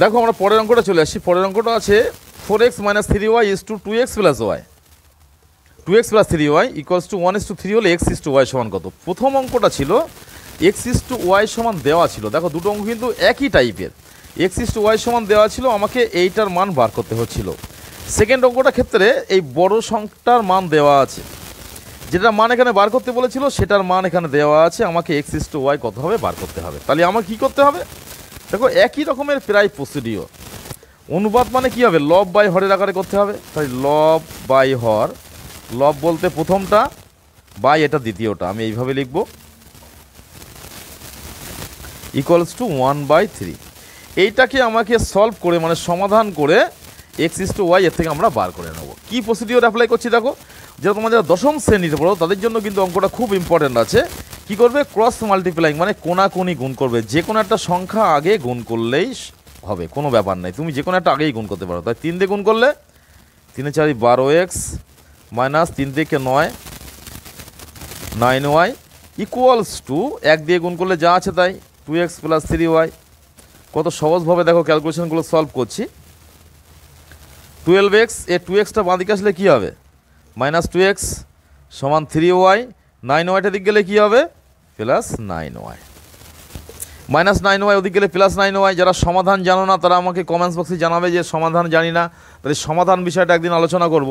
দেখো আমরা পরের অঙ্কটা চলে আসছি। পরের অঙ্কটা আছে 4x - 3y = 2x + y। 2x + 3y = 1:3 হলে x:y সমান কত? প্রথম অঙ্কটা ছিল x:y সমান দেওয়া ছিল। দেখো দুটো অঙ্ক কিন্তু একই টাইপের। x:y সমান দেওয়া ছিল, আমাকে এইটার মান বার করতে হচ্ছিল। সেকেন্ড অঙ্কটার ক্ষেত্রে এই বড় সংখ্যাটার মান দেওয়া আছে, যেটা মান এখানে বার করতে বলেছিল সেটার মান এখানে দেওয়া আছে, আমাকে x:y কত হবে বার করতে হবে। তাহলে আমার কি করতে হবে? দেখো একই রকমের প্রায় প্রসিডিওর। অনুপাত মানে কি হবে? লব বাই হরের আকারে করতে হবে। তাই লব বাই হর, লব বলতে প্রথমটা, বাই এটা দ্বিতীয়টা, আমি এইভাবে লিখব = 1/3। এইটাকে আমাকে সলভ করে মানে সমাধান করে x:y এর থেকে আমরা বার করে নেব। কি প্রসিডিওর অ্যাপ্লাই করছি দেখো, যারা তোমরা যারা দশম শ্রেণীতে পড়ো তাদের জন্য কিন্তু অঙ্কটা খুব ইম্পর্টেন্ট আছে। কি করবে? ক্রস মাল্টিপ্লাইং মানে কোনাকুনি গুণ করবে। যে কোনো একটা সংখ্যা আগে গুণ করলেই হবে, কোনো ব্যাপার নাই, তুমি যে কোনো একটা আগেই গুণ করতে পারো। তাই 3 দিয়ে গুণ করলে 3 × 4 = 12x - 3 থেকে 9 9y = 1 দিয়ে গুণ করলে যা আছে তাই 2x + 3y। কত সহজভাবে দেখো ক্যালকুলেশনগুলো সলভ করছি। 12x, এ 2xটা বাঁ দিকে আসলে কী হবে? -2x = 3y, 9yটা দিক গেলে কী হবে? +9y। -9y ওদিক গেলে +9y। যারা সমাধান জানো না তারা আমাকে কমেন্টস বক্সে জানাবে যে সমাধান জানি না, তাহলে সমাধান বিষয়টা একদিন আলোচনা করব।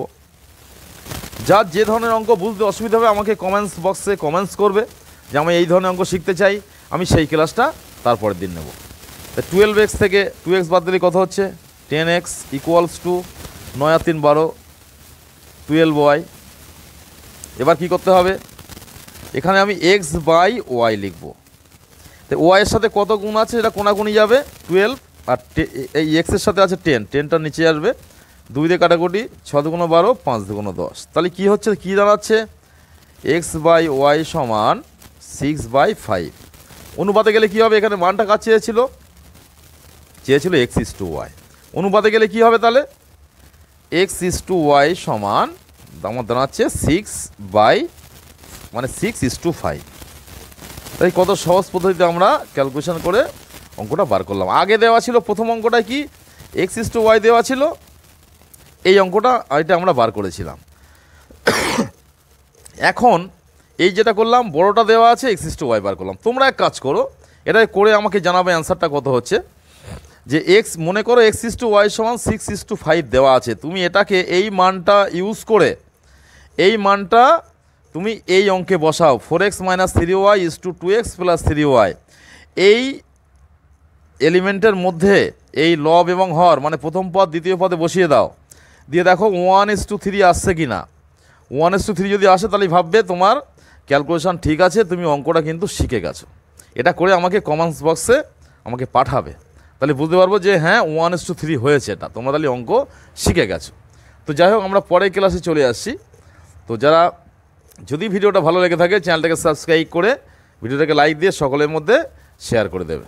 যার যে ধরনের অঙ্ক বুঝতে অসুবিধা হবে আমাকে কমেন্টস বক্সে কমেন্টস করবে যে আমি এই ধরনের অঙ্ক শিখতে চাই, আমি সেই ক্লাসটা তারপরের দিন নেব। 12x থেকে 2x বাদ দিলে কত হচ্ছে? 10x = 9 আর 3 12, 12y। এবার কি করতে হবে? এখানে আমি x/y লিখব। তো y এর সাথে কত গুণ আছে এটা কোনাকুনি যাবে, 12 আর এই x এর সাথে আছে 10, 10টা নিচে আসবে, 2 দিয়ে কাটাকুটি, 6 × 12, 5 × 10। তাহলে কি হচ্ছে, কি দাঁড়াচ্ছে? x/y = 6/5। অনুপাতে গেলে কি হবে? এখানে মানটা কাজ চেয়েছিল x:y। অনুপাতে গেলে কি হবে তাহলে? x:y সমান আমার দাঁড়াচ্ছে 6/5। তাই কত সহজ পদ্ধতিতে আমরা ক্যালকুলেশন করে অঙ্কটা বার করলাম। আগে দেওয়া ছিল প্রথম অঙ্কটা কি? x:y দেওয়া ছিল, এই অঙ্কটা এটা আমরা বার করেছিলাম। এখন এই যেটা করলাম বড়টা দেওয়া আছে, x:y বার করলাম। তোমরা এক কাজ করো, এটা করে আমাকে জানাবে অ্যান্সারটা কত হচ্ছে। যে মনে করো x:y = 6:5 দেওয়া আছে, তুমি এটাকে এই মানটা ইউজ করে এই মানটা তুমি এই অঙ্কে বসাও। 4x - 3y = 2x + 3y। এই এলিমেন্টের মধ্যে এই লব এবং হর মানে প্রথম পদ দ্বিতীয় পদে বসিয়ে দাও, দিয়ে দেখো 1:3 আসছে কি না। 1:3 যদি আসে তাহলে ভাববে তোমার ক্যালকুলেশন ঠিক আছে, তুমি অঙ্কটা কিন্তু শিখে গেছো। এটা করে আমাকে কমেন্টস বক্সে আমাকে পাঠাবে, তাহলে বুঝতে পারবো যে হ্যাঁ 1:3 হয়েছে, এটা তোমরা তাহলে অঙ্ক শিখে গেছো। তো যাই হোক আমরা পরের ক্লাসে চলে আসছি। তো যারা যদি ভিডিওটা ভালো লেগে থাকে চ্যানেলটাকে সাবস্ক্রাইব করে ভিডিওটাকে লাইক দিয়ে সকলের মধ্যে শেয়ার করে দেবে।